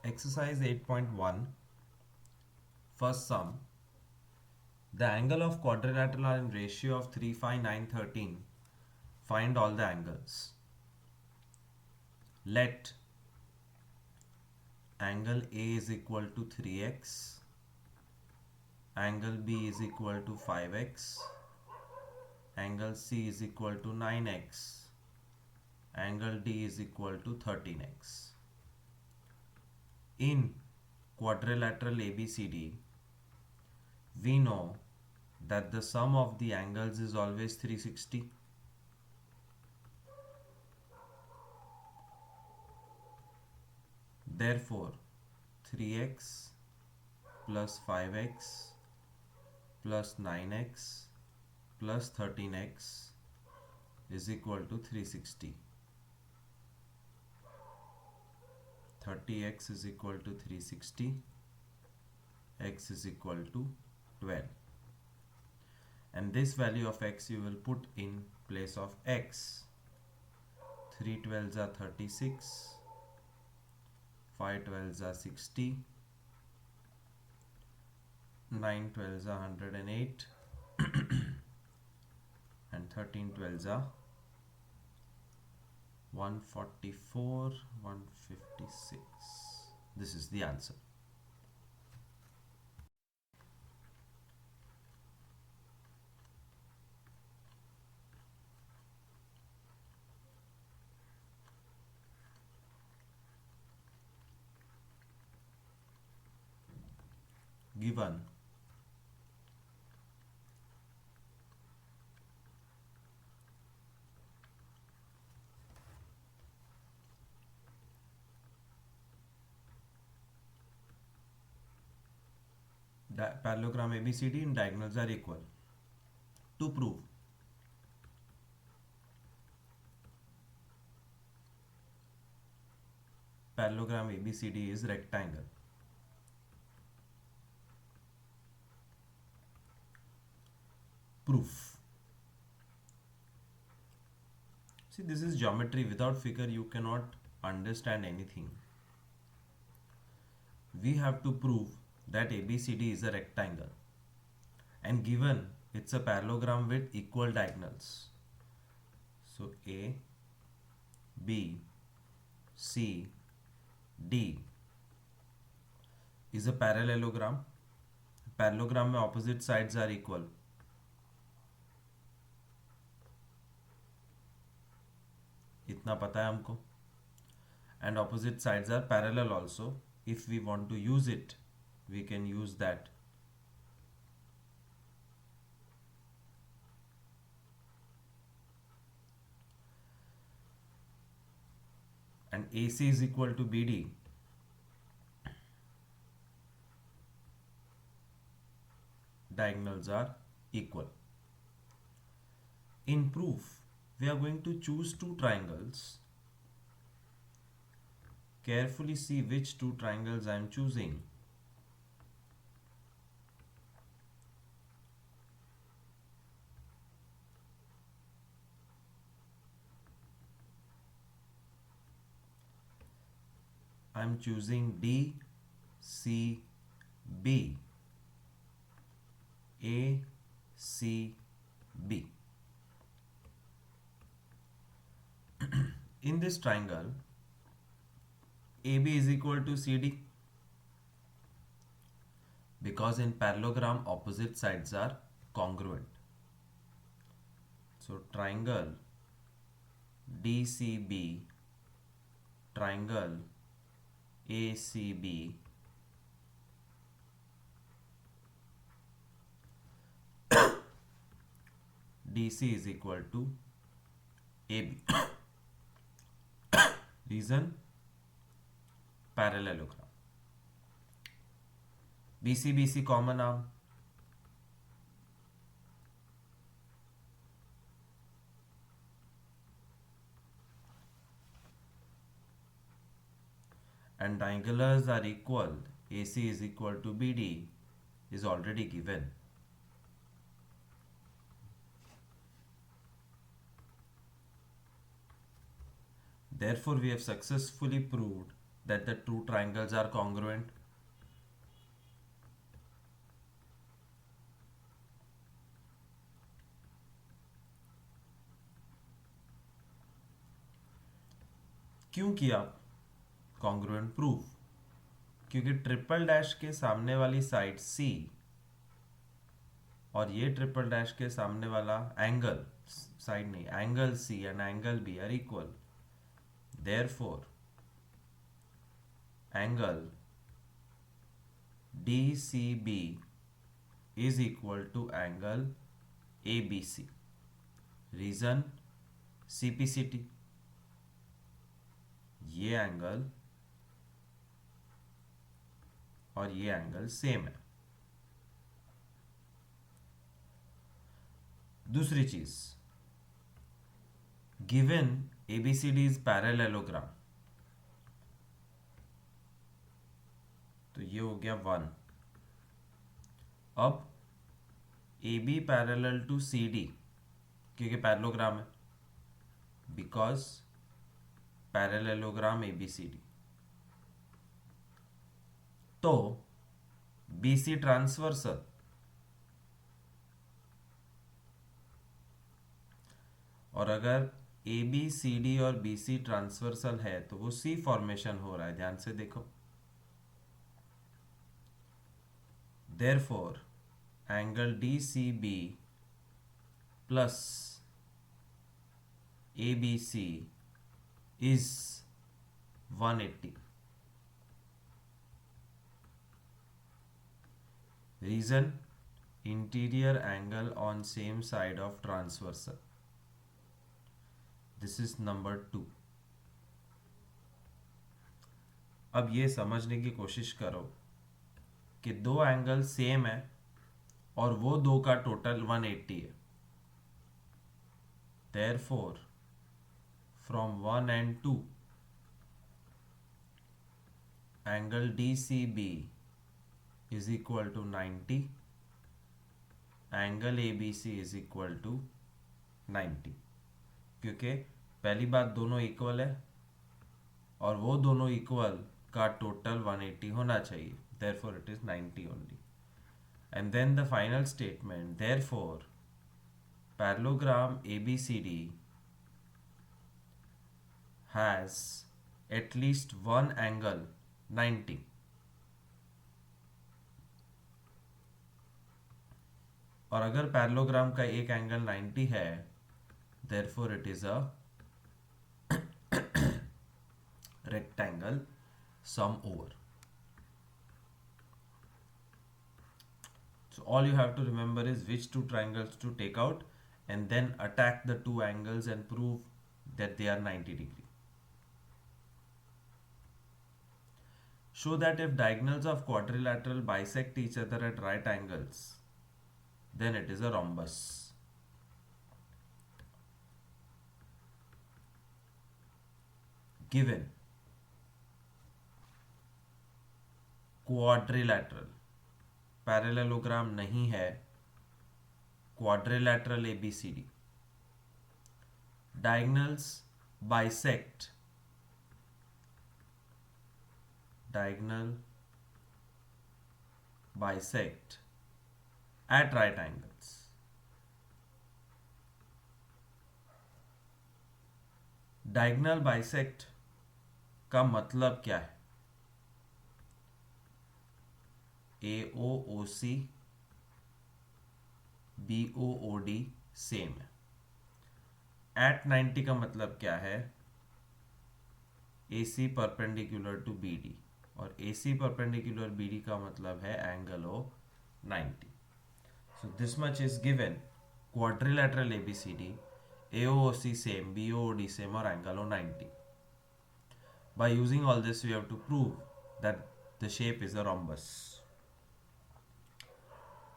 Exercise 8.1. First sum. The angle of quadrilateral are in ratio of 3, 5, 9, 13. Find all the angles. Let angle A is equal to 3x, angle B is equal to 5x, angle C is equal to 9x, angle D is equal to 13x. In quadrilateral ABCD, we know that the sum of the angles is always 360. Therefore, 3x plus 5x plus 9x plus 13x is equal to 360. 30x is equal to 360. X is equal to 12. And this value of x you will put in place of x. 3 12s are 36. 5 12s are 60. 9 12s are 108. And 13 12s are 144, 156. This is the answer. Given parallelogram ABCD and diagonals are equal. To prove parallelogram ABCD is rectangle, proof. See, this is geometry. Without figure you cannot understand anything. We have to prove that ABCD is a rectangle, and given it's a parallelogram with equal diagonals. So A, B, C, D is a parallelogram. Parallelogram में opposite sides are equal. इतना पता है हमको. And opposite sides are parallel also. If we want to use it, we can use that. And AC is equal to BD. Diagonals are equal. In proof, we are going to choose two triangles. Carefully see which two triangles I am choosing. I am choosing D, C, B. A, C, B. In this triangle, AB is equal to CD, because in parallelogram opposite sides are congruent. So triangle DCB, triangle ACB DC is equal to AB. Reason? Parallelogram. BC common arm. And diagonals are equal. AC is equal to BD is already given. Therefore, we have successfully proved that the two triangles are congruent? क्यों किया congruent proof? क्योंकि triple dash के सामने वाली side सी और ये triple dash के सामने वाला एंगल, साइड नहीं, angle C and angle B are equal, therefore angle DCB is equal to angle ABC. Reason CPCT, ये एंगल और ये एंगल सेम है। दूसरी चीज, गिवन ABCD इज पैरेललोग्राम, तो ये हो गया 1। अब AB पैरेलल टू CD, क्योंकि पैरेललोग्राम है, बिकॉज पैरेललोग्राम ABCD, तो BC ट्रांसवर्सल, और अगर ABCD और BC ट्रांसवर्सल है तो वो C फॉर्मेशन हो रहा है, ध्यान से देखो। Therefore, angle DCB plus ABC is 180. Reason, interior angle on same side of transversal. This is number 2. अब ये समझने की कोशिश करो कि दो एंगल सेम है और वो दो का टोटल 180 है। Therefore, from 1 and 2, angle DCB is equal to 90, angle ABC is equal to 90, क्योंकि पहली बात दोनों इक्वल है और वो दोनों इक्वल का टोटल 180 होना चाहिए, therefore it is 90 only. And then the final statement, therefore parallelogram ABCD has at least one angle 90. और अगर पैरेललोग्राम का एक एंगल 90 है, therefore it is a rectangle, sum over. So all you have to remember is which two triangles to take out and then attack the two angles and prove that they are 90 degree. Show that if diagonals of quadrilateral bisect each other at right angles, then it is a rhombus. Given quadrilateral, parallelogram नहीं है, quadrilateral ABCD, diagonals bisect, diagonal bisect at right angles. Diagonal bisect का मतलब क्या है? AOOC BOOD same है. At 90 का मतलब क्या है? AC परपेंडिकुलर टू BD, और AC परपेंडिकुलर BD का मतलब है angle O 90. So this much is given. Quadrilateral ABCD, AOOC same, BOOD same, और angle o 90. By using all this, we have to prove that the shape is a rhombus.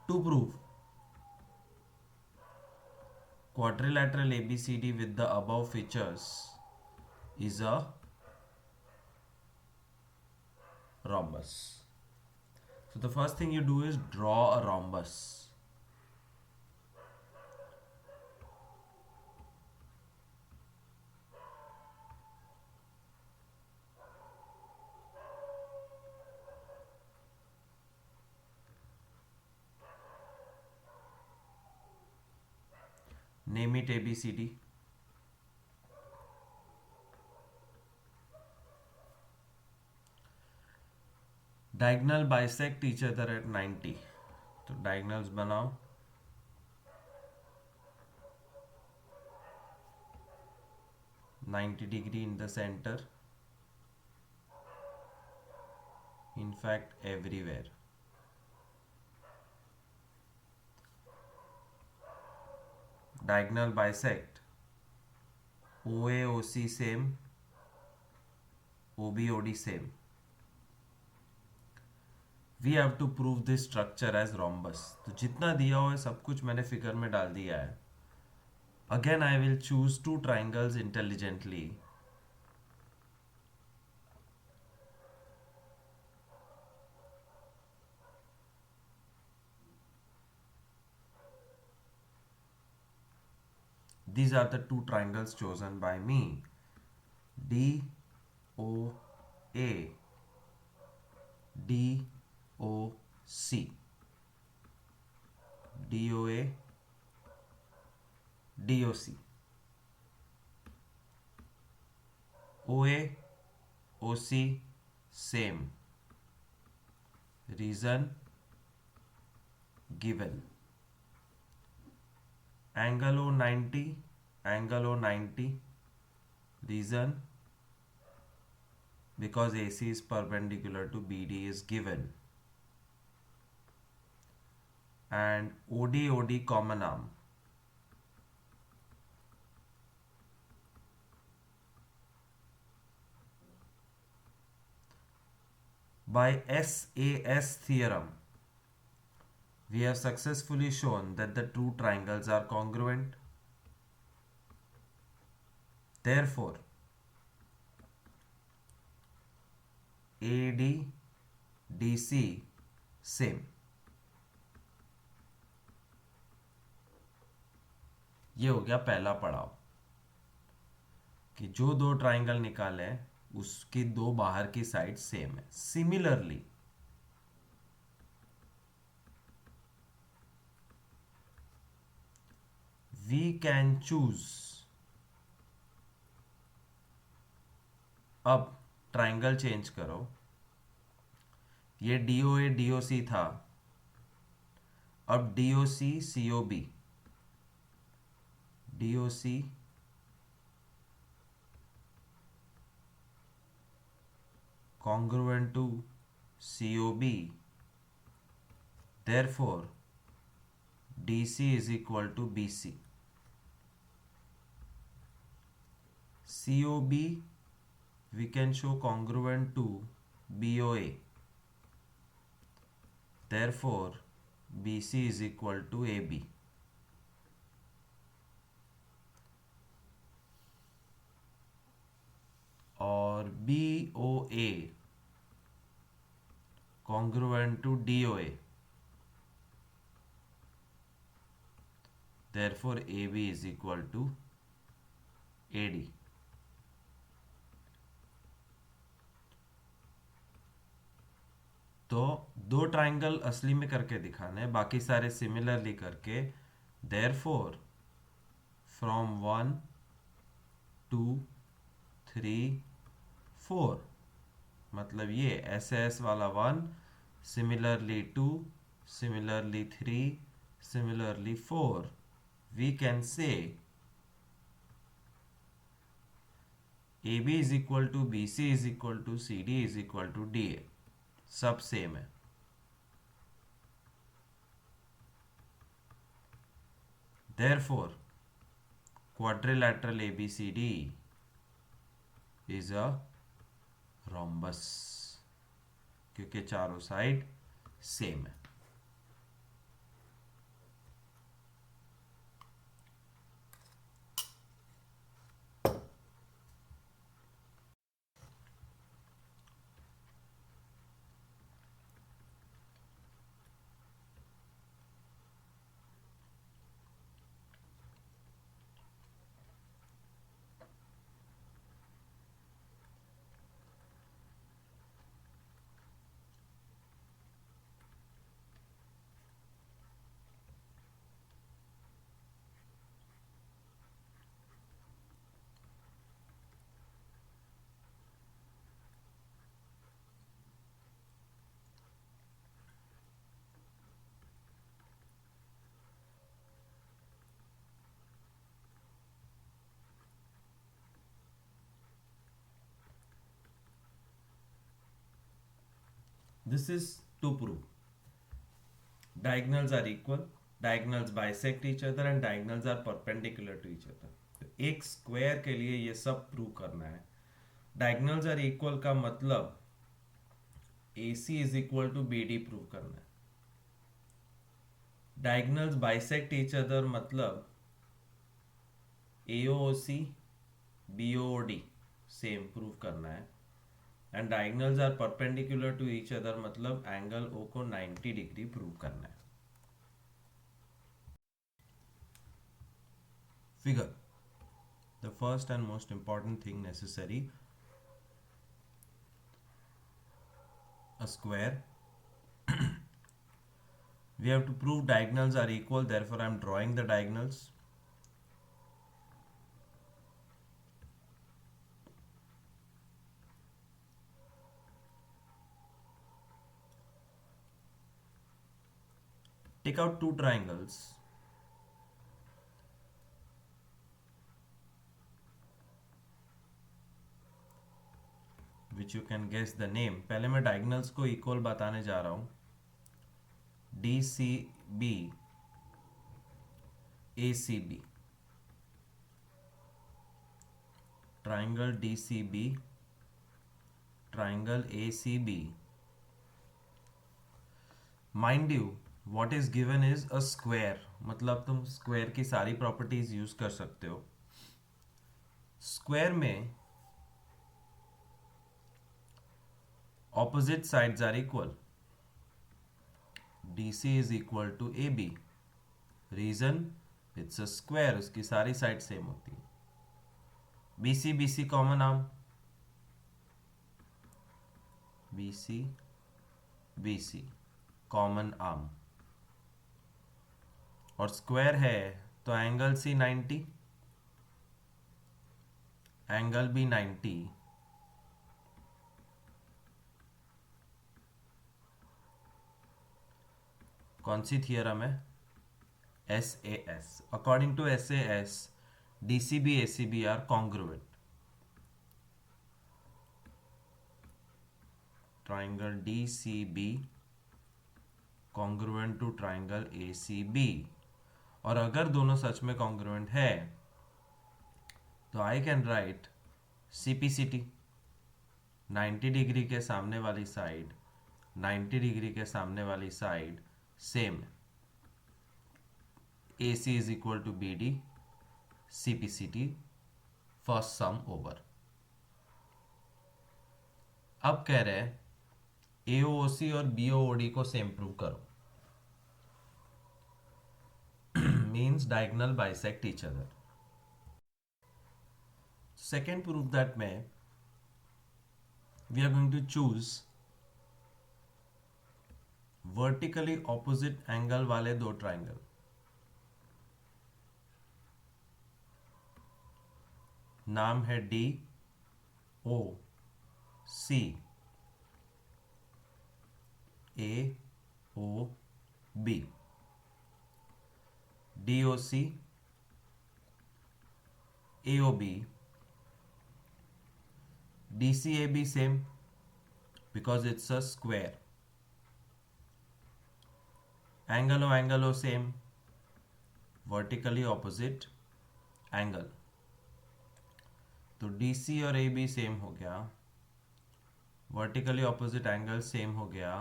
To prove quadrilateral ABCD with the above features is a rhombus. So the first thing you do is draw a rhombus. Name it ABCD. Diagonal bisect each other at 90. तो diagonals बनाओ. 90 degree in the center. In fact, everywhere. Diagonal bisect. OA OC same. OB OD same. We have to prove this structure as rhombus. तो जितना दिया हुआ है सब कुछ मैंने फिगर में डाल दिया है. Again I will choose two triangles intelligently. These are the two triangles chosen by me. DOA, DOC, DOA, DOC. OA, OC, same. Reason given. Angle O 90, angle O 90. Reason because AC is perpendicular to BD is given. And OD OD common arm. By SAS theorem, we have successfully shown that the two triangles are congruent. Therefore, AD DC same. ये हो गया पहला पड़ाव कि जो दो triangle निकाले उसकी दो बाहर की साइड सेम है. Similarly we can choose. अब ट्राइंगल चेंज करो. ये DOA DOC था, अब DOC COB, DOC congruent to COB. Therefore, DC is equal to BC. COB we can show congruent to BOA. Therefore, BC is equal to AB. और BOA congruent to DOA. Therefore, AB is equal to AD. तो दो triangle असली में करके दिखाने, बाकी सारे similarly करके. देयरफॉर फ्रॉम 1 2 3 4, मतलब ये SS वाला 1, similarly 2, similarly 3, similarly 4, we can say AB is equal to BC is equal to CD is equal to DA. सब सेम है. Therefore, quadrilateral ABCD is a rhombus क्योंकि चारों साइड सेम है. This is to prove diagonals are equal, diagonals bisect each other and diagonals are perpendicular to each other. तो एक square के लिए ये सब प्रूव करना है. डायगनल्स आर इक्वल का मतलब AC is equal to BD prove करना है. डायगनल्स बाइसेक्ट ईच अदर मतलब AOC BOD सेम प्रूव करना है. And diagonals are perpendicular to each other मतलब एंगल O को 90 डिग्री प्रूव करना है. Figure. The first and most important thing necessary, a square. We have to prove diagonals are equal, therefore I am drawing the diagonals. Take out two triangles. Which you can guess the name. पहले मैं diagonals को equal बताने जा रहा हूँ. DCB ACB, triangle DCB, triangle ACB. Mind you, what is given is a square. मतलब तुम square की सारी properties use कर सकते हो. Square में opposite sides are equal. DC is equal to AB. Reason, it's a square, उसकी सारी साइड सेम होती है. BC BC common arm, BC BC common arm, और स्क्वायर है तो एंगल C 90, एंगल भी 90. कौन सी थियरम है? SAS. According to SAS, DCB ACB are congruent. Triangle DCB congruent to triangle ACB. और अगर दोनों सच में congruent है तो I can write CPCT. 90 degree के सामने वाली साइड 90 डिग्री के सामने वाली साइड सेम है. AC is equal to BD, CPCT, first sum over. अब कह रहे हैं AOC और BOD को सेम प्रूव करो. Means diagonal bisect each other. Second proof that में we are going to choose vertically opposite angle वाले दो ट्राइंगल. नाम है DOC, AOB. DOC AOB. DCAB same because it's a square. Angle O same, vertically opposite angle. तो DC और AB same हो गया, vertically opposite angle same हो गया,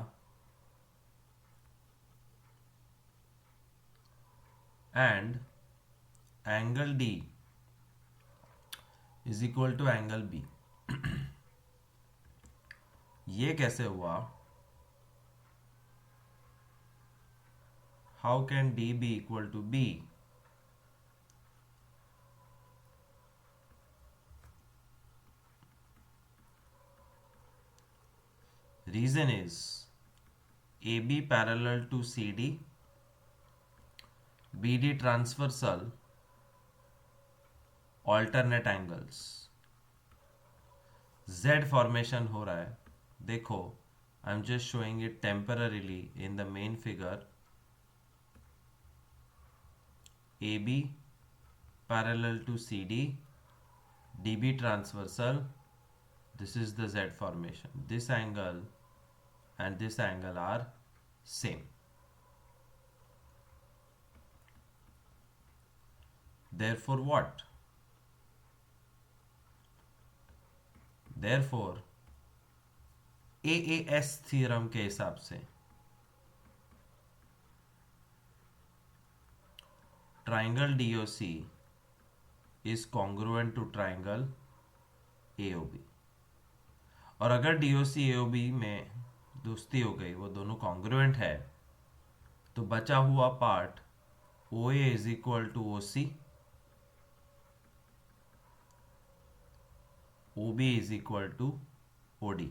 and angle D is equal to angle B. ये कैसे हुआ? How can D be equal to B? Reason is AB parallel to CD, BD transversal, alternate angles. Z formation हो रहा है. देखो, I'm just showing it temporarily in the main figure. AB parallel to CD, DB transversal. This is the Z formation. This angle and this angle are same. Therefore what? Therefore AAS theorem के हिसाब से triangle DOC is congruent to triangle AOB. और अगर DOC AOB में दोस्ती हो गई, वो दोनों कॉन्ग्रुएंट है, तो बचा हुआ part OA is equal to OC, OB is equal to OD.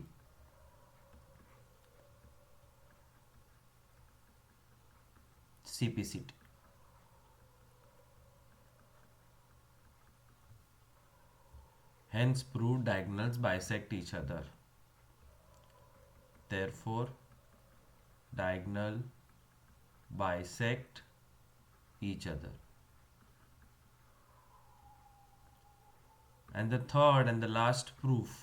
CPCT. Hence proved diagonals bisect each other. Therefore diagonal bisect each other. And the third and the last proof,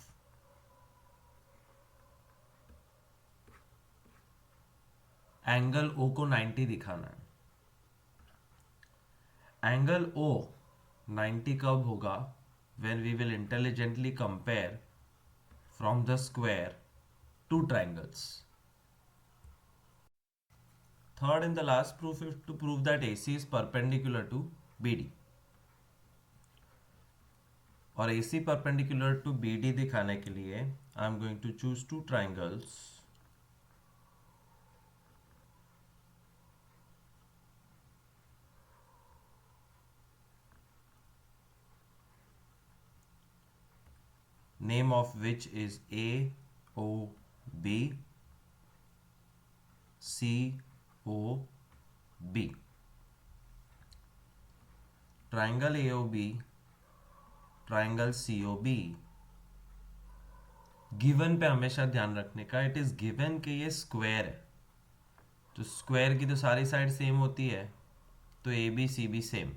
angle O को 90 दिखाना है. Angle O 90 कब होगा? When we will intelligently compare from the square two triangles. Third and the last proof is to prove that AC is perpendicular to BD. और AC perpendicular to BD दिखाने के लिए I am going to choose two triangles. Name of which is AOB, COB. Triangle AOB, triangle COB. Given पे हमेशा ध्यान रखने का, it is given कि ये स्क्वायर है, तो स्क्वायर की तो सारी साइड सेम होती है, तो ABCB same.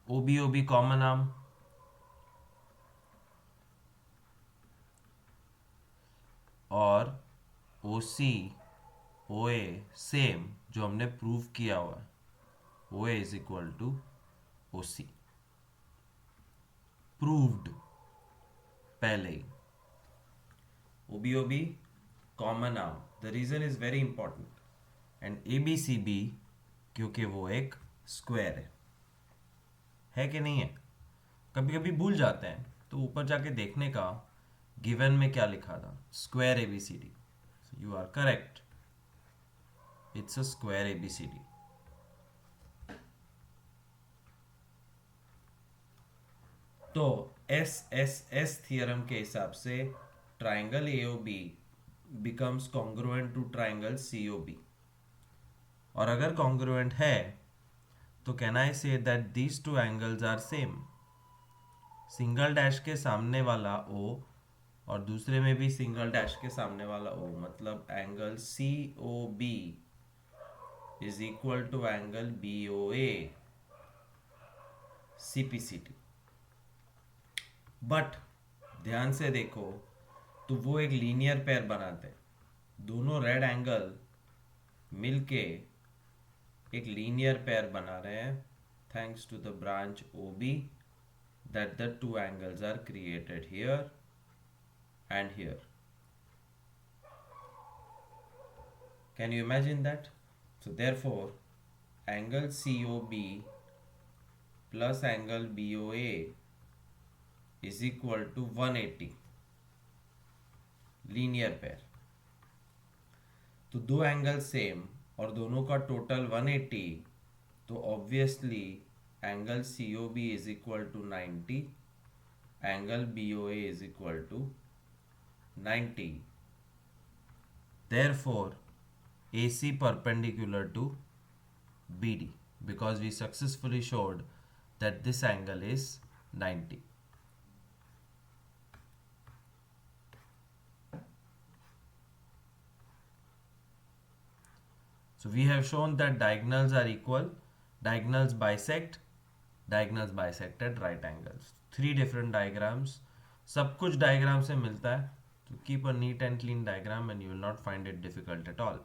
OB common arm, और OC OA सेम जो हमने प्रूव किया हुआ है, OA is equal to OC. Proved पहले ही. OB common arm, the reason is very important. And ABCB क्योंकि वो एक स्क्वायर है कि नहीं है? कभी कभी भूल जाते हैं, तो ऊपर जाके देखने का गिवन में क्या लिखा था, square ABCD. You are correct, it's a square ABCD. तो SSS थियरम के हिसाब से triangle AOB becomes congruent to triangle COB. और अगर कॉन्ग्रुएंट है तो can I say that these two angles are same. Single dash के सामने वाला O और दूसरे में भी सिंगल डैश के सामने वाला O, मतलब angle COB is equal to angle BOA CPCT. But ध्यान से देखो तो वो एक लीनियर पेयर बनाते हैं. दोनों रेड एंगल मिलके एक लीनियर पेयर बना रहे हैं, thanks to the branch OB that the two angles are created here and here. Can you imagine that? So therefore angle COB plus angle BOA is equal to 180. Linear pair. तो दो angle same और दोनों का total 180, तो obviously angle COB is equal to 90, angle BOA is equal to 90. Therefore AC perpendicular to BD, because we successfully showed that this angle is 90. So we have shown that diagonals are equal, diagonals bisect, diagonals bisect at right angles. Three different diagrams सब कुछ diagram से मिलता है, तो keep a neat and clean diagram and you will not find it difficult at all.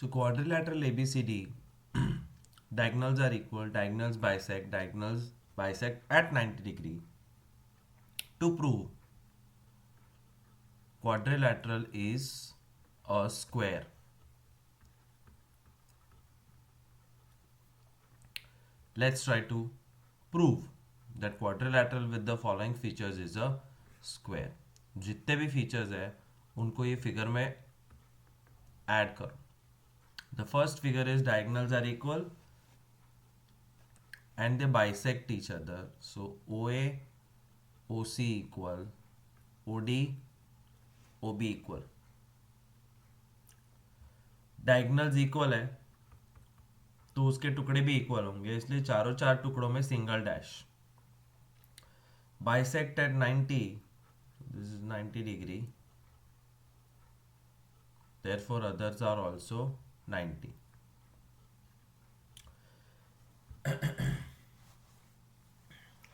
So quadrilateral ABCD, diagonals are equal, diagonals bisect at 90 degree. To prove quadrilateral is a square, let's try to prove that quadrilateral with the following features is a square. जितने भी features है उनको ये figure में add करो. The first figure is diagonals are equal and they bisect each other. So OA, OC equal, OD, OB equal. Diagonals equal है तो उसके टुकड़े भी इक्वल होंगे, इसलिए चारों चार टुकड़ों में single dash. Bisect at 90, this is 90 degree, therefore others are also 90.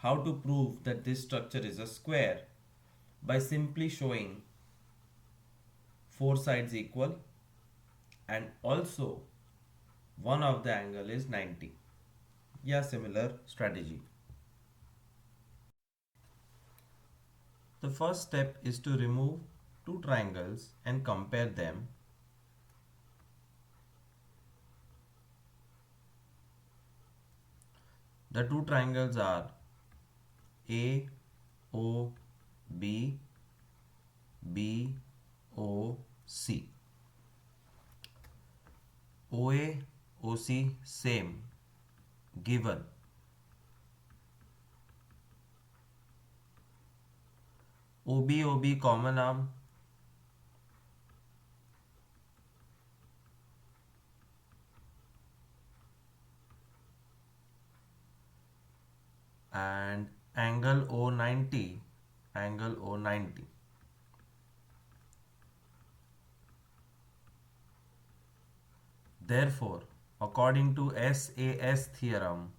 How to prove that this structure is a square? By simply showing four sides equal and also one of the angle is 90. Yeah, similar strategy. The first step is to remove two triangles and compare them. The two triangles are AOB, BOC. OA, OC same, given. OB, OB common arm. And angle O90, angle O90. Therefore, according to SAS theorem,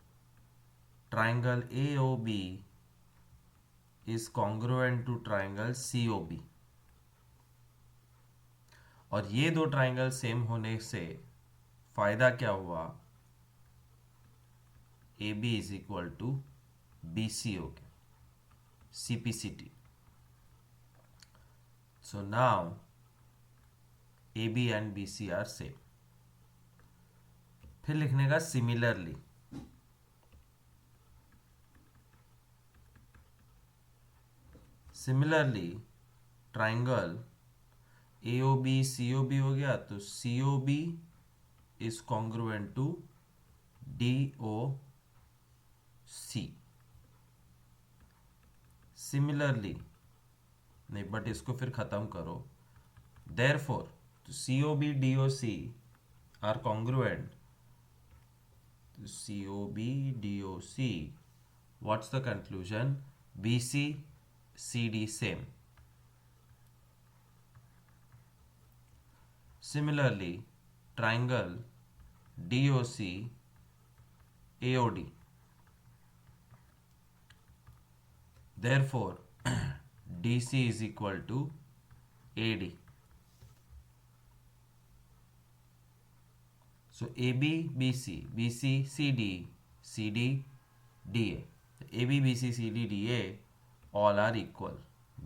triangle AOB is congruent to triangle COB. और ये दो triangle same होने से फायदा क्या हुआ? AB is equal to BC हो गया, CPCT. So now AB and BC are same. फिर लिखने का similarly. Similarly triangle AOB COB हो गया, तो COB is congruent to DOC. Similarly नहीं, बट इसको फिर खत्म करो. Therefore COB DOC are congruent. COB DOC, what's the conclusion? BC CD same. Similarly, triangle DOC AOD. Therefore, DC is equal to AD. So AB BC, BC CD, CD DA. AB BC CD DA all are equal.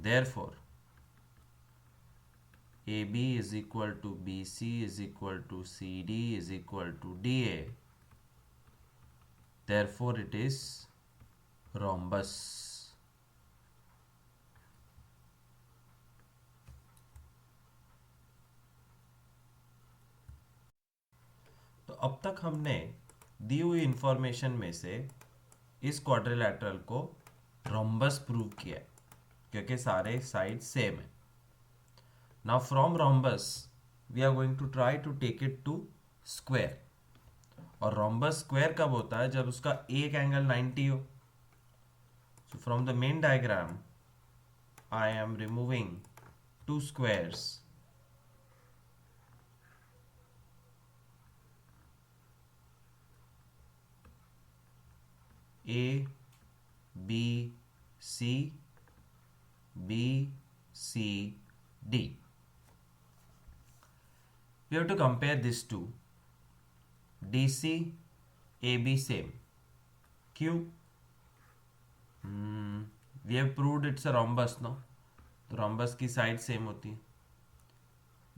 Therefore, AB is equal to BC is equal to CD is equal to DA. Therefore, it is rhombus. अब तक हमने दी हुई information में से इस quadrilateral को rhombus prove किया है क्योंकि सारे साइड सेम है. Now from rhombus we are going to try to take it to square. और रोम्बस स्क्वायर कब होता है? जब उसका एक एंगल 90 हो. So from the main diagram I am removing two squares. A, B, C, B, C, D. We have to compare these two. DC, AB same. Q. We have proved it's a rhombus, no? तो rhombus की side same होती है.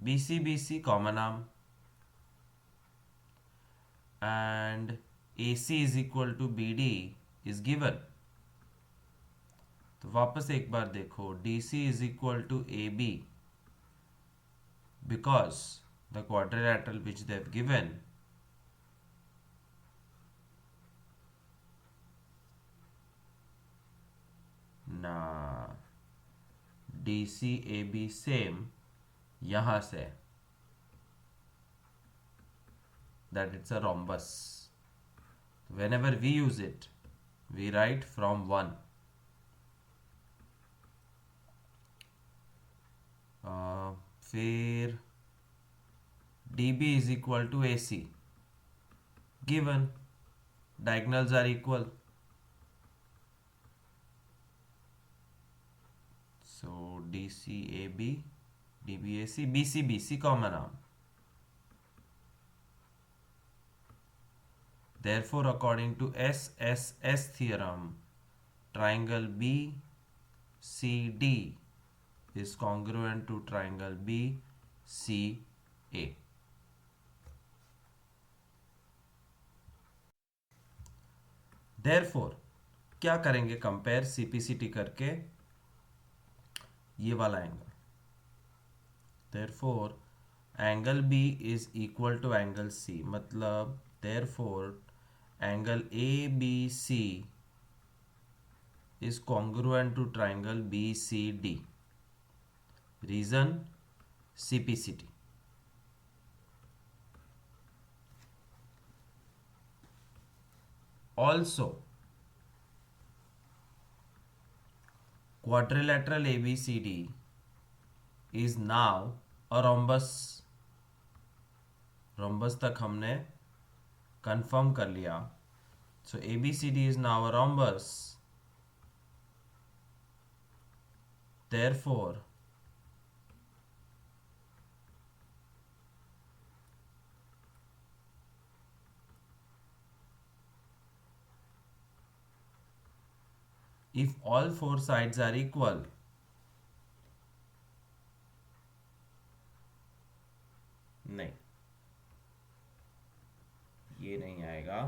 BC, BC common arm. And AC is equal to BD is given. तो वापस एक बार देखो, DC is equal to AB because the quadrilateral which they have given ना DC AB same यहां से that it's a rhombus. Whenever we use it, we write from 1. फिर DB is equal to AC. Given diagonals are equal. So DCAB, DBAC, BCBC common arm. Therefore, according to SSS theorem, triangle BCD is congruent to triangle BCA. Therefore, क्या करेंगे? Compare CPCT करके ये वाला angle. Therefore, angle B is equal to angle C. मतलब therefore, angle ABC is congruent to triangle BCD. Reason CPCT. Also, quadrilateral ABCD is now a rhombus. Rhombus तक हमने confirm कर लिया. So ABCD is now a rhombus. Therefore, if all four sides are equal, नहीं, ये नहीं आएगा.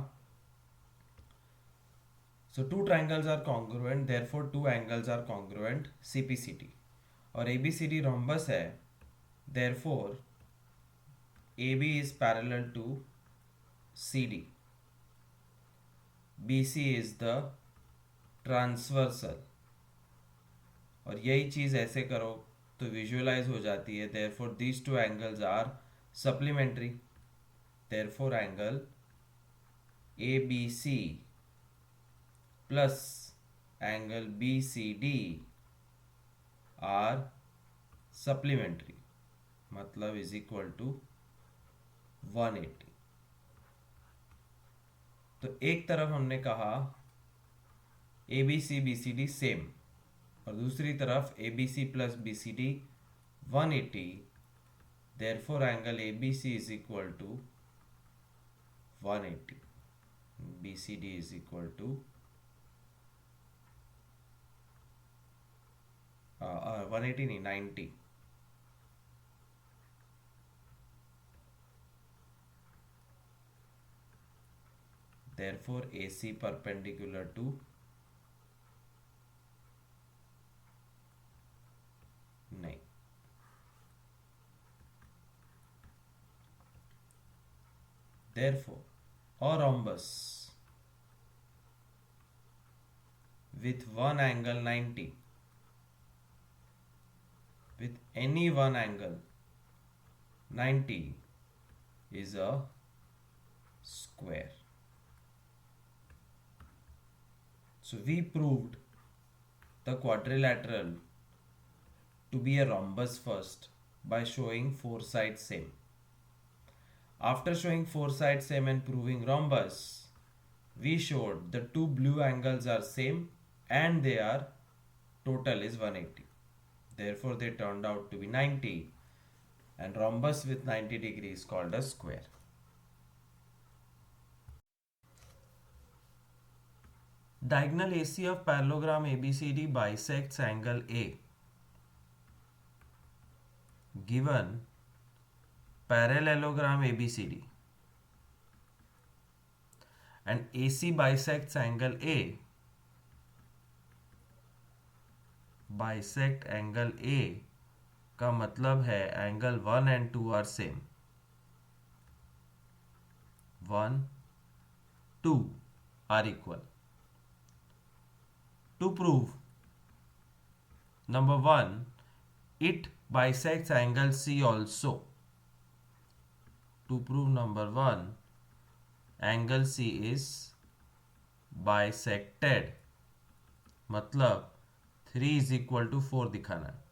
So two triangles are congruent, therefore two angles are congruent CPCT. और ABCD rhombus है, therefore AB is parallel to CD. BC is the transversal. और यही चीज़ ऐसे करो तो विजुअलाइज हो जाती है. therefore these two angles are supplementary. therefore angle ABC plus angle BCD are supplementary. मतलब is equal to 180. तो एक तरफ हमने कहा ABC BCD सेम और दूसरी तरफ ABC plus BCD 180. therefore angle ABC is equal to 180. BCD is equal to 180 नहीं 90. therefore AC perpendicular to नहीं. Therefore, a rhombus with one angle 90, with any one angle 90, is a square. So we proved the quadrilateral to be a rhombus first by showing four sides same. After showing four sides same and proving rhombus, we showed the two blue angles are same and they are total is 180. Therefore, they turned out to be 90, and rhombus with 90 degrees is called a square. Diagonal AC of parallelogram ABCD bisects angle A given parallelogram ABCD, and AC bisects angle A, bisect angle A का मतलब है angle 1 and 2 are same, 1, 2 are equal. To prove, number 1, it bisects angle C also. To prove number 1, angle C is bisected, मतलब 3 is equal to 4 दिखाना है.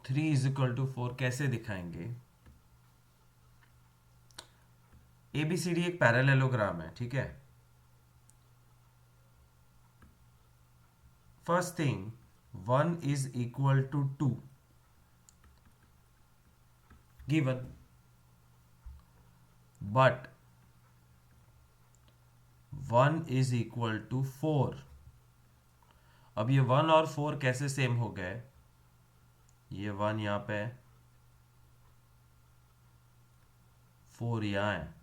Three is equal to 4 कैसे दिखाएंगे? ABCD एक parallelogram है, ठीक है. First thing, 1 is equal to 2 given, but 1 is equal to 4. अब ये 1 और 4 कैसे सेम हो गए? ये 1 यहाँ पे, 4 यहाँ है.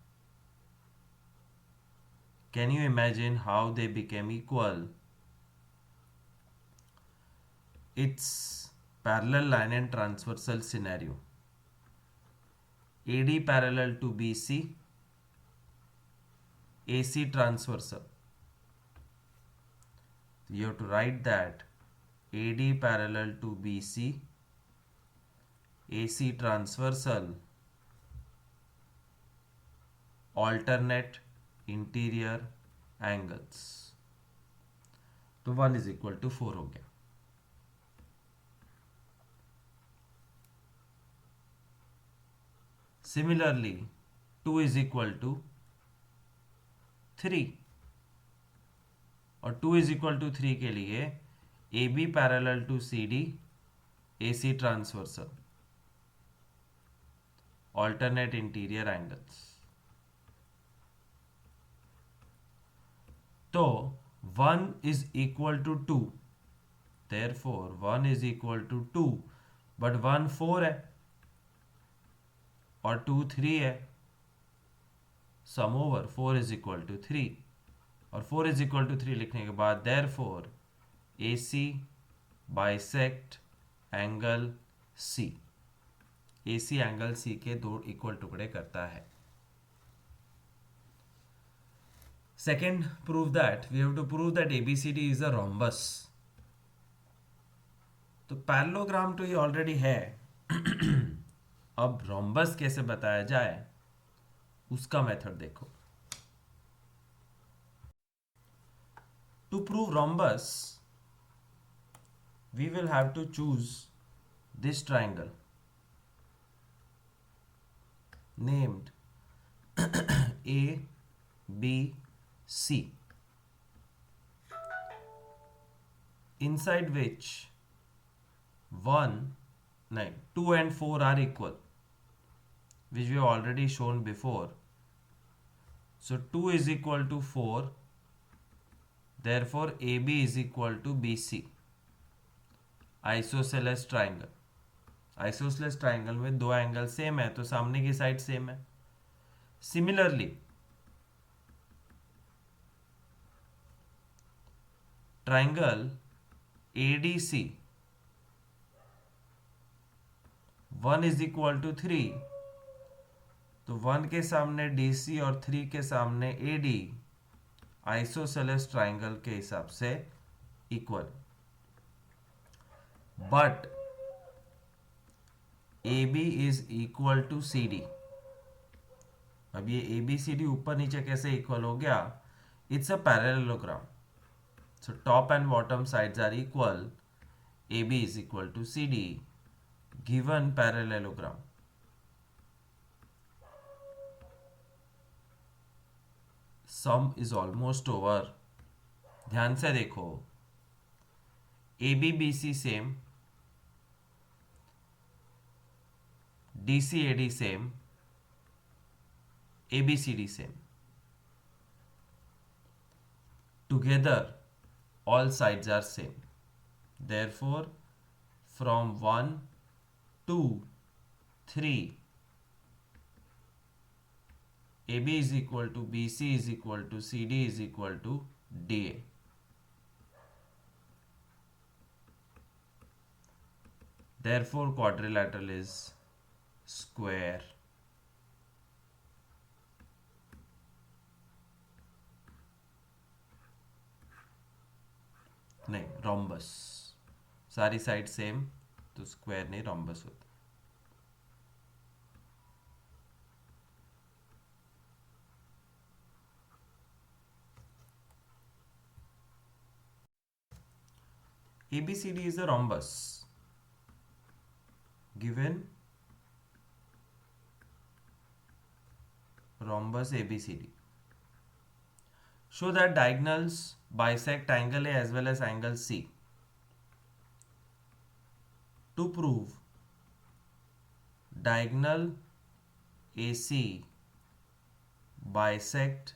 Can you imagine how they became equal? It's parallel line and transversal scenario. AD parallel to BC, AC transversal. You have to write that AD parallel to BC, AC transversal, alternate interior angles. तो 1 is equal to 4 हो गया. Similarly, 2 is equal to 3, और 2 is equal to 3 के लिए AB parallel to CD, AC transversal, alternate interior angles. तो 1 is equal to 2, therefore 1 is equal to 2, but 1 4 है और 2 3 है. सम ओवर 4 इज इक्वल टू 3, और 4 इज इक्वल टू 3 लिखने के बाद therefore AC bisect angle C. AC angle C के दो इक्वल टुकड़े करता है. Second, prove that, we have to prove that ABCD is a rhombus. तो पैरेललोग्राम तो ये ऑलरेडी है. अब रोम्बस कैसे बताया जाए उसका मेथड देखो. To prove rhombus we will have to choose this triangle named ABC, inside which 2 and 4 are equal, which we have already shown before. So 2 is equal to 4, therefore AB is equal to BC. Isosceles triangle. Isosceles triangle में दो angle same है तो सामने की side same है. Similarly triangle ADC 1 is equal to 3, तो 1 के सामने DC और 3 के सामने AD आइसोसेलेस ट्राइंगल के हिसाब से equal. But AB is equal to CD। अब ये ABCD ऊपर नीचे कैसे इक्वल हो गया? It's a parallelogram, so top and bottom sides are equal. AB is equal to CD given parallelogram. Sum is almost over. ध्यान से देखो, ABBC same, DCAD same, ABCD same. Together all sides are same. Therefore from 1 to 3 AB is equal to BC is equal to CD is equal to DA. Therefore quadrilateral is square. नहीं, rhombus. सारी side same तो square नहीं, rhombus होता। ABCD is a rhombus given rhombus ABCD. Show that diagonals bisect angle A as well as angle C. To prove diagonal AC bisect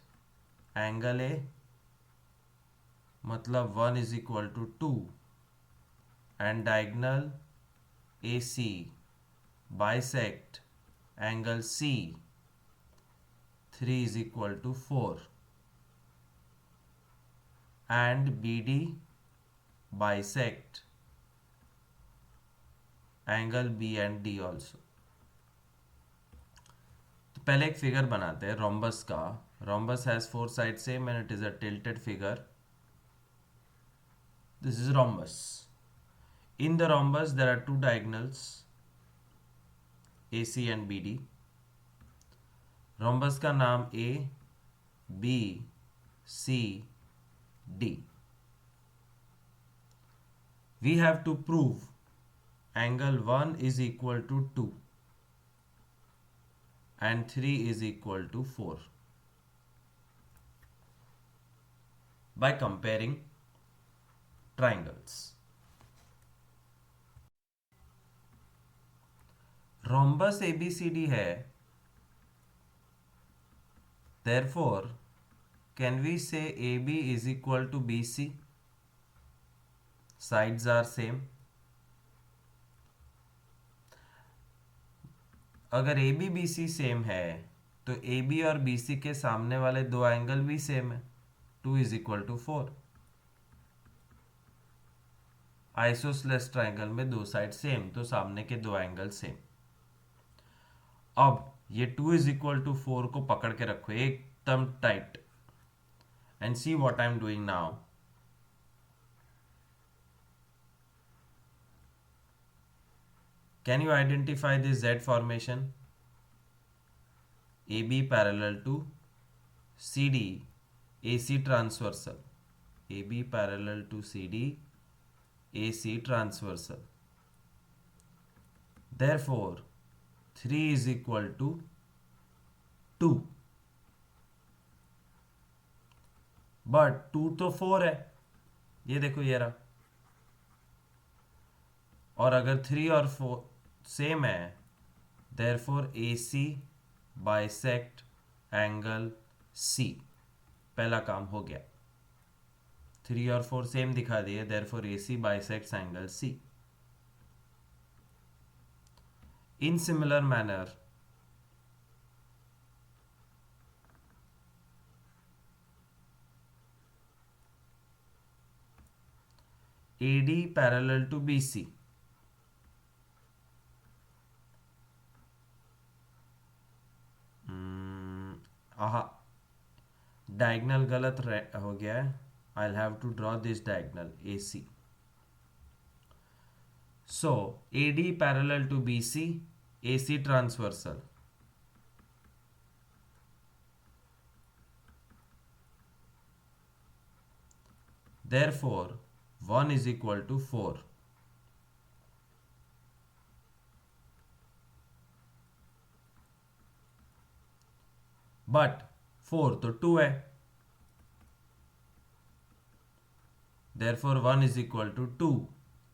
angle A, मतलब 1 is equal to 2, and diagonal AC bisect angle C, 3 is equal to 4, and BD bisect angle B and D also. तो पहले एक figure बनाते हैं rhombus का. Rhombus has 4 sides same and it is a tilted figure. This is rhombus. In the rhombus there are two diagonals, AC and BD. Rhombus का नाम A, B, C, D. We have to prove angle 1 is equal to 2 and 3 is equal to 4 by comparing triangles. Rhombus ABCD है, therefore can we say AB is equal to BC? Sides are same. अगर AB BC same है तो AB और BC के सामने वाले दो angle भी सेम है. 2 is equal to 4. Isosceles triangle में दो साइड सेम तो सामने के दो एंगल सेम. अब ये 2 is equal to 4 को पकड़ के रखो एकदम tight and see what I am doing now. Can you identify this Z formation? AB parallel to CD, AC transversal. AB parallel to CD, AC transversal. Therefore 3 is equal to 2. But 2 तो 4 है, ये देखो ये रहा. और अगर 3 और 4 same है, therefore AC bisect angle C. पहला काम हो गया. 3 और 4 सेम दिखा दिए, therefore AC bisects angle C. In similar manner, AD parallel to BC. आहा, डायगनल गलत हो गया है. I have to draw this diagonal A C. So A D parallel to B C, A C transversal. Therefore 1 is equal to 4. But 4 तो 2 है. Therefore 1 is equal to 2.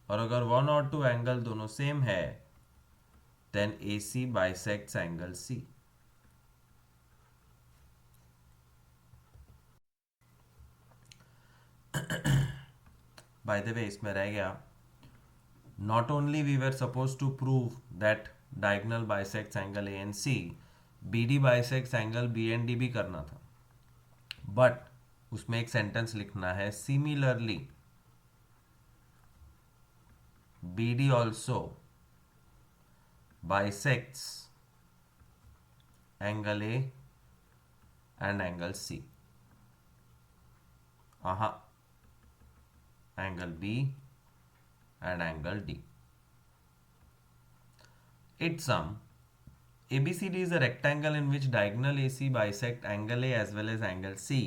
और अगर 1 और 2 एंगल दोनों सेम है, then AC bisects angle C. By the way, इसमें रह गया, not only we were supposed to prove that diagonal bisects angle A and C, BD bisects angle B and D भी करना था. बट उसमें एक सेंटेंस लिखना है, similarly BD also bisects angle A and angle C. Angle B and angle D. Its sum, ABCD is a rectangle in which diagonal AC bisect angle A as well as angle C.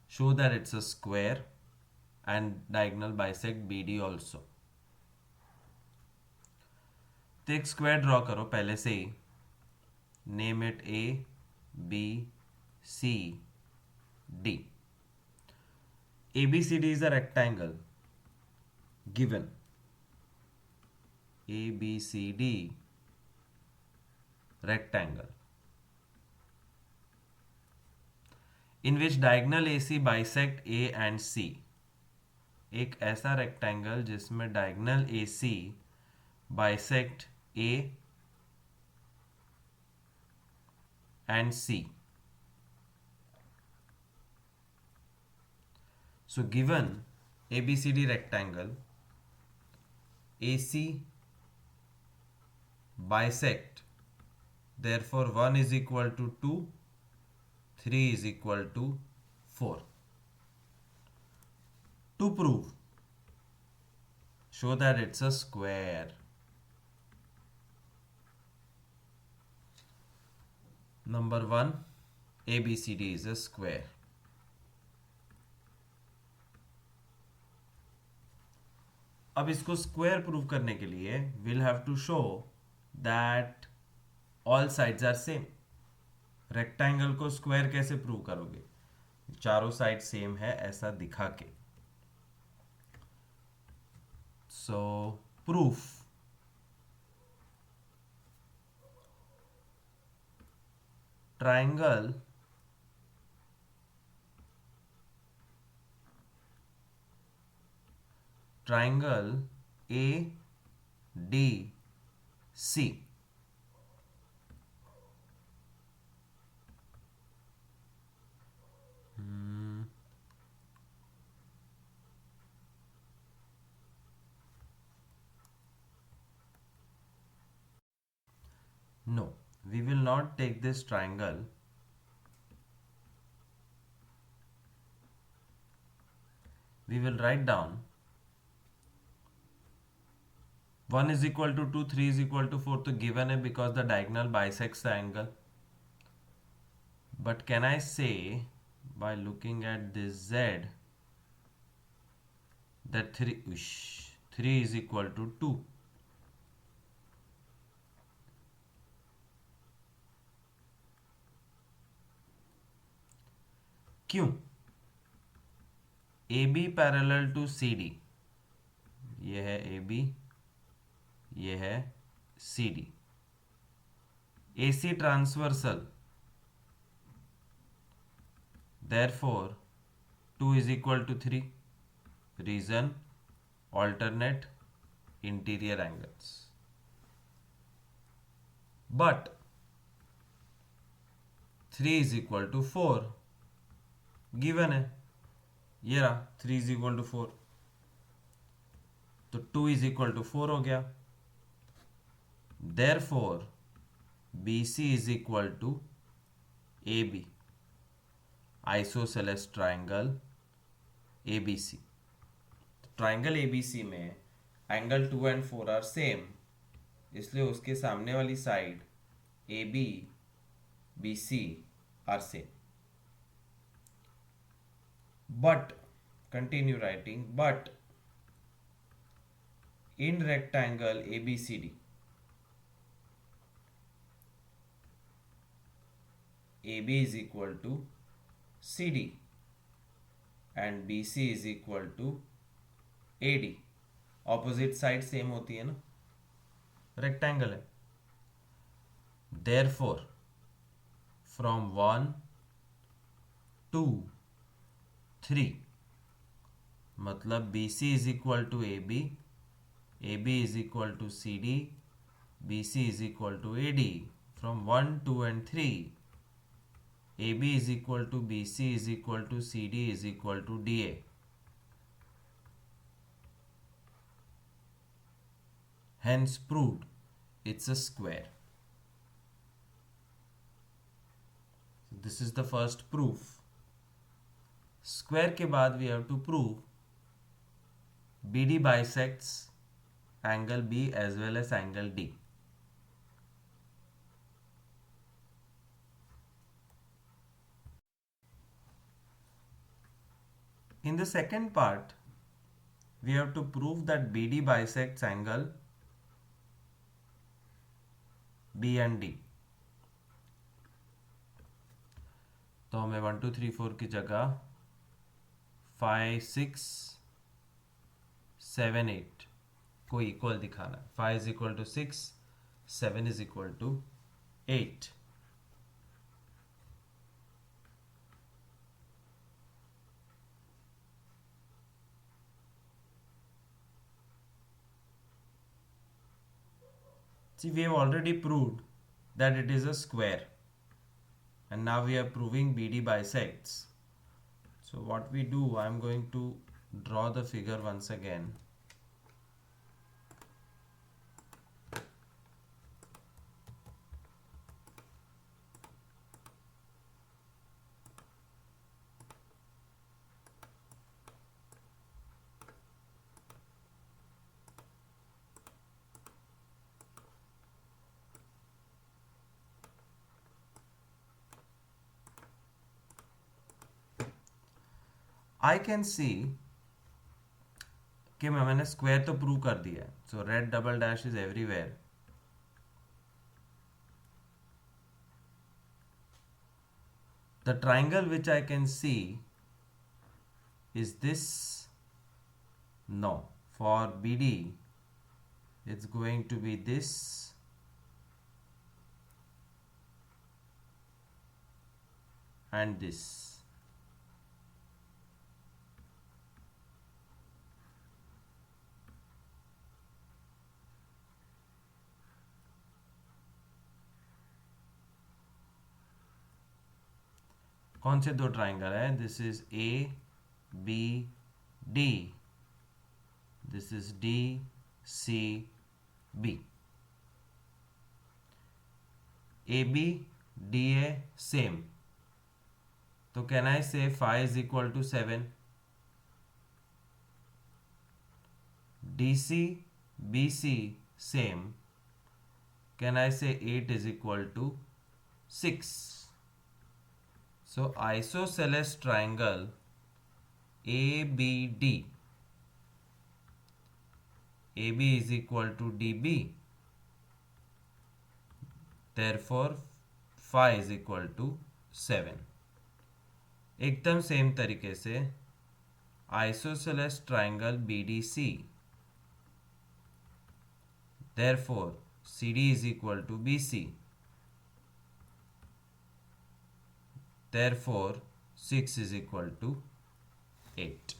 Show that it's a square and diagonal bisect BD also. तो एक square draw करो पहले से ही. Name it A B C D. ABCD is a rectangle given ABCD rectangle in which diagonal AC bisect A and C. एक ऐसा rectangle जिसमें diagonal AC bisect A and C. So given ABCD rectangle, AC bisect, therefore 1 is equal to 2, 3 is equal to 4. To prove, show that it's a square. Number 1, ABCD is a square. अब इसको square prove करने के लिए will have to show that all sides are same. Rectangle को square कैसे prove करोगे? चारों side same है ऐसा दिखा के. So proof, triangle ADC No, we will not take this triangle. We will write down 1 is equal to 2, 3 is equal to 4 तो given है because the diagonal bisects the angle. But can I say by looking at this Z that 3 is equal to 2? क्यों? AB parallel to CD, ये है AB, ये है CD. AC transversal, therefore 2 is equal to 3. Reason, alternate interior angles. But 3 is equal to 4 given है, ये रहा 3 is equal to 4, तो 2 is equal to 4 हो गया. Therefore BC is equal to AB. Isosceles triangle ABC। Triangle ABC में angle 2 and 4 are same, इसलिए उसके सामने वाली side AB BC are same. But continue writing, but in rectangle ABCD, AB is equal to CD and BC is equal to AD। Opposite side same होती है ना, rectangle है। Therefore from 1 2 3, मतलब BC is equal to AB, AB is equal to CD, BC is equal to AD। From 1 2 and 3, AB is equal to BC is equal to CD is equal to DA। Hence proved it's a square। This is the first proof। Square के बाद we have to prove BD bisects angle B as well as angle D। In the second part, we have to prove that BD bisects angle B and D। तो हमें 1 2 3 4 की जगह 5 6 7 8 को equal दिखाना है। 5 is equal to 6, 7 is equal to 8। See, we have already proved that it is a square, and now we are proving BD bisects। So what we do, I am going to draw the figure once again। I can see कि मैंने square तो prove कर दिया है। So red double dash is everywhere. The triangle which I can see is this। No, for BD it's going to be this and this। कौन से दो triangle है? This is A B D, this is D C B. A B D A same, तो can I say 5 is equal to 7। D C B C same, can I say 8 is equal to 6। So isosceles triangle ABD, AB is equal to DB, therefore phi is equal to 7। एकदम same तरीके से isosceles triangle BDC, therefore CD is equal to BC, therefore 6 is equal to 8।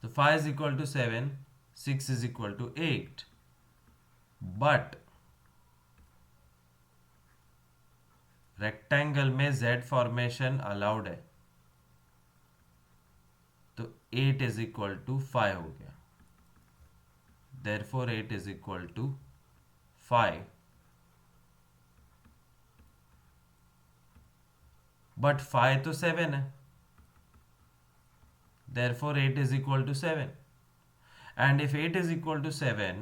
So 5 is equal to 7, 6 is equal to 8, but rectangle में Z formation allowed है, तो 8 is equal to 5 हो गया। therefore 8 is equal to 5। But five तो 7 है, therefore 8 is equal to 7. And if 8 is equal to 7,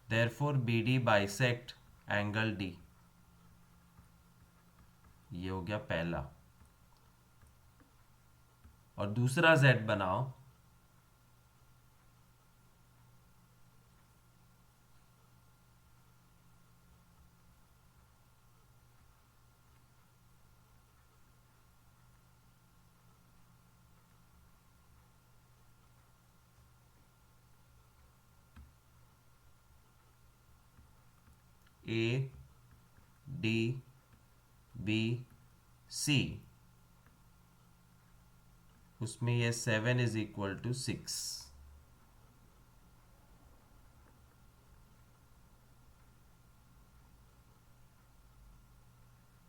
therefore BD bisect angle D. ये हो गया पहला। और दूसरा Z बनाओ। A D B C, उसमें ये 7 is equal to 6।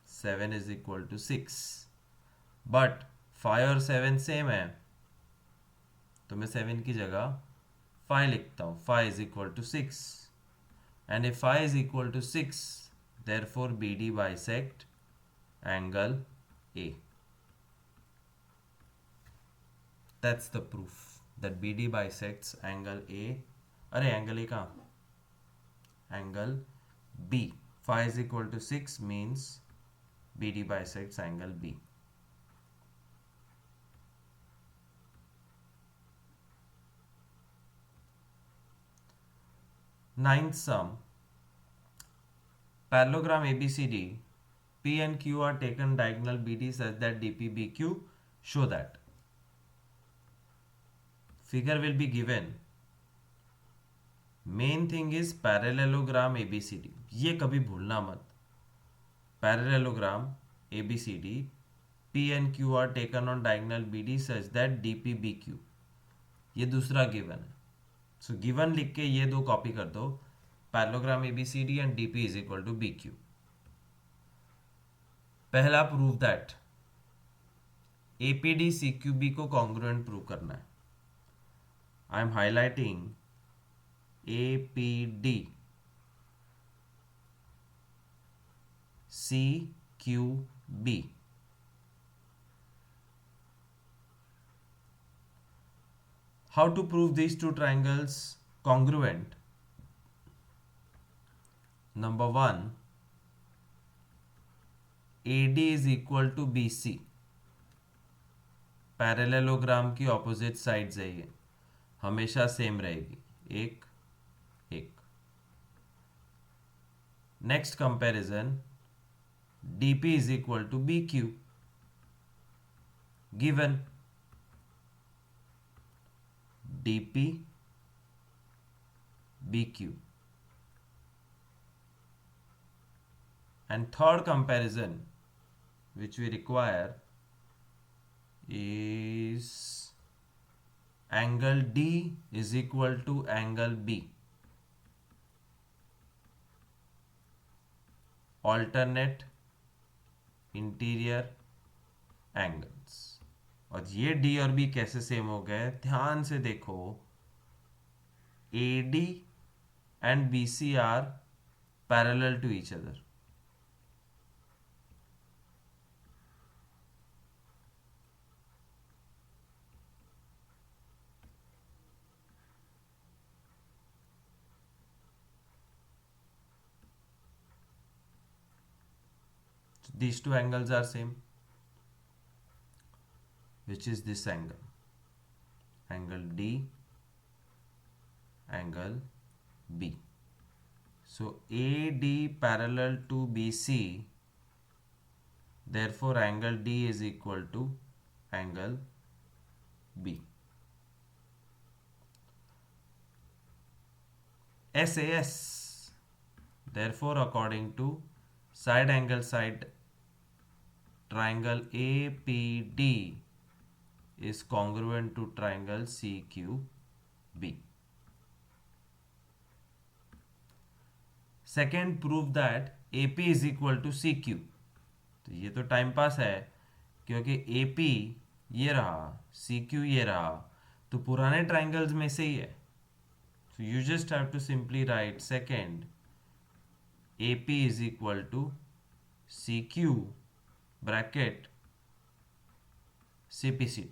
7 is equal to 6, but 5 और 7 सेम है, तो मैं 7 की जगह 5 लिखता हूँ। 5 is equal to 6, and if phi is equal to 6, therefore BD bisect angle A. That's the proof that BD bisects angle A. अरे angle A कहाँ? Angle B. Phi is equal to 6 means BD bisects angle B. Ninth sum. Parallelogram ABCD, P and Q are taken diagonal BD such that DP BQ. Show that. Figure will be given. Main thing is parallelogram ABCD. ये कभी भूलना मत। Parallelogram ABCD, P and Q are taken on diagonal BD such that DP BQ. ये दूसरा given है। So given लिख के ये दो कॉपी कर दो। Parallelogram ABCD and DP is equal to BQ। पहला प्रूव दैट APD CQB को कॉन्ग्रुएंट प्रूव करना है। I am highlighting APD CQB। How to prove these two triangles congruent? Number 1, AD is equal to BC. Parallelogram की opposite sides है, ये हमेशा same रहेगी, एक एक। Next comparison, DP is equal to BQ, given DP BQ. And third comparison which we require is angle D is equal to angle B. Alternate interior angles. और ये D और B कैसे सेम हो गए, ध्यान से देखो। AD and BC are parallel to each other. So these two angles are same, which is this angle, angle D, angle B. So AD parallel to BC, therefore angle D is equal to angle B. SAS, therefore according to side angle side triangle APD is congruent to triangle CQB. Second, prove that AP is equal to CQ. तो ये तो time pass है, क्योंकि AP ये रहा, CQ ये रहा, तो पुराने ट्राइंगल्स में से ही है। So you just have to simply write second AP is equal to CQ bracket CPCD,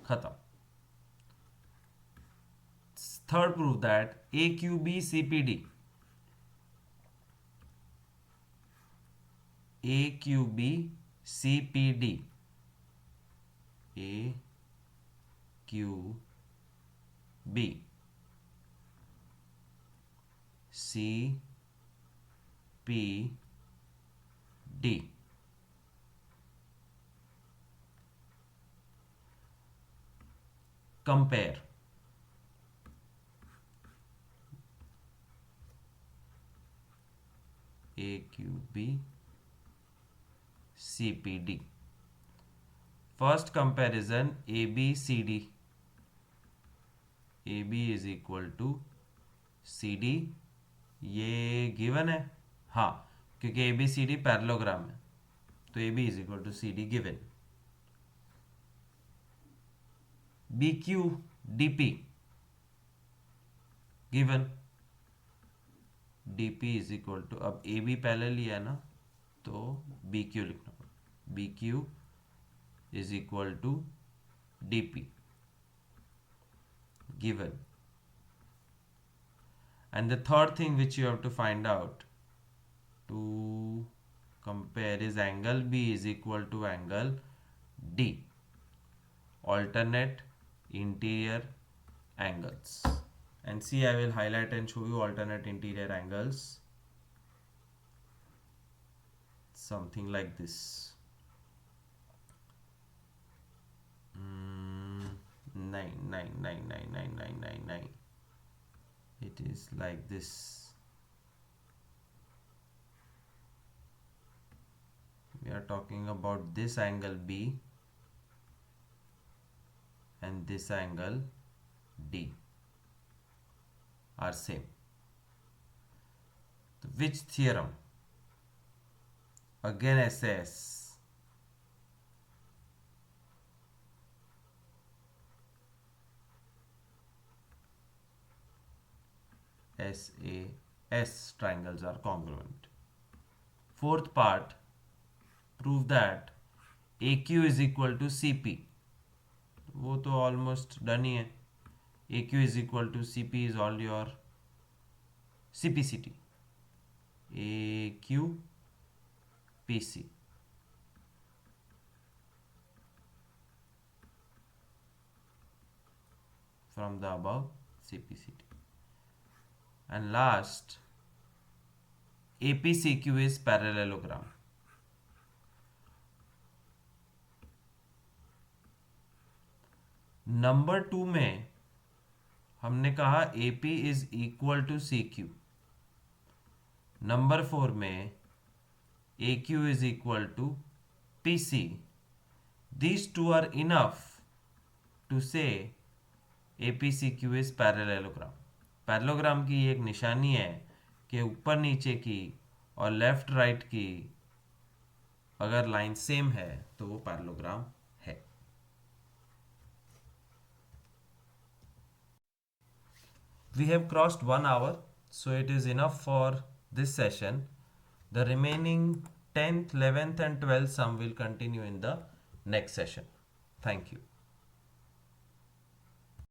खत्म. Third proof that AQB CPD, AQB CPD, AQB CPD compare AQB CPD. First comparison ABCD, AB is equal to CD, ये given है. हाँ, क्योंकि ABCD parallelogram है तो AB is equal to CD given. BQDP given, DP is equal to, अब AB पहले लिया ना तो BQ लिखना पड़ेगा. BQ is equal to DP given. And the third thing which you have to find out to compare is angle B is equal to angle D, alternate interior angles. And see, I will highlight and show you alternate interior angles, something like this. 9. It is like this. We are talking about this angle B and this angle D are same. So which theorem? Again SAS. SAS triangles are congruent. Fourth part, prove that AQ is equal to CP. वो तो almost done ही है. AQ is equal to CP is all your CPCT. AQ PC. From the above CPCT. And last, APCQ is parallelogram. Number 2 में हमने कहा AP is equal to CQ. Number 4 में AQ is equal to PC. These two are enough to say APCQ is parallelogram. Parallelogram की एक निशानी है कि ऊपर नीचे की और लेफ्ट राइट की अगर लाइन सेम है तो वो पैरेललोग्राम है. We have crossed 1 hour, so it is enough for this session. The remaining 10th, 11th and 12th sum will continue in the next session. Thank you.